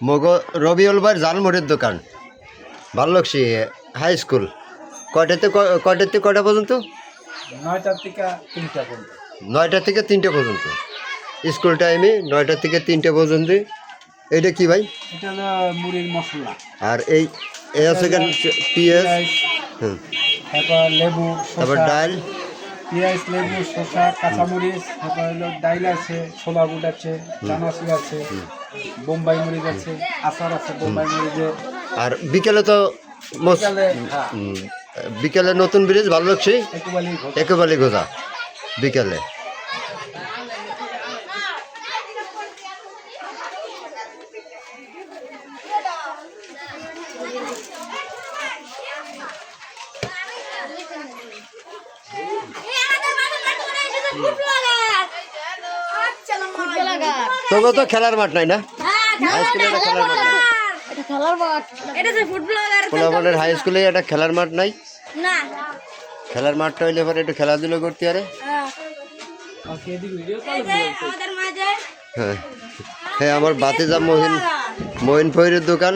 মগো রবিউল ভাই জালমুড়ির দোকান ভাল্লুকসি হাই স্কুল কয়টাতে কয়টা পর্যন্ত? 9টা থেকে 3টা পর্যন্ত। 9টা থেকে 3টা পর্যন্ত স্কুল টাইমে, 9টা থেকে 3টা পর্যন্ত। এইটা কি ভাই? এটা হলো মুড়ির মশলা। আর এই আছে কেন পেঁয়াজ, হুম, তারপর লেবু, তারপর শসা, ডাল, পেঁয়াজ, লেবু, শসা, কাঁচামরিচ, তারপর হলো ডাইল আছে, ছোলা বুট আছে, চানাচুর আছে, বোম্বাই মরিচ আছে, আচার আছে বোম্বাই মরিচের। আর বিকেলে তো বিকালে, হ্যাঁ, বিকেলে নতুন ব্রিজ ভাল্লুকসি একেবারেই একেবারে গোজা বিকেলে। তবে তো খেলার মাঠ নাই না, হাই স্কুলে একটা খেলার মাঠ নাই। পোলাপানের হাই স্কুলে একটা খেলার মাঠ নাই। খেলার মাঠটা হইলে পরে একটু খেলাধুলো করতে পারে। হ্যাঁ হ্যাঁ, আমার বাতিজা মহিন ফহিরের দোকান,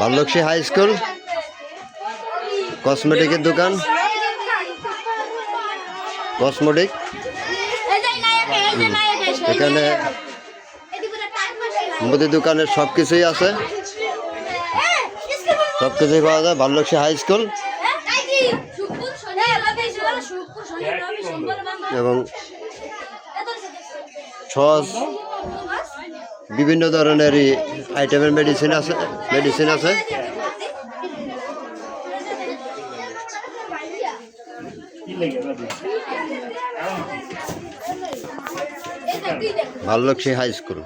ভাল্লুকসি হাই স্কুল, কসমেটিকের দোকান, কসমেটিক। এখানে মুদি দোকানের সব কিছুই আছে, সব কিছুই পাওয়া যায় ভাল্লুকসি হাই স্কুল। এবং সস বিভিন্ন ধরনের আইটেমের মেডিসিন আছে। ভাল্লুকসি হাই স্কুল।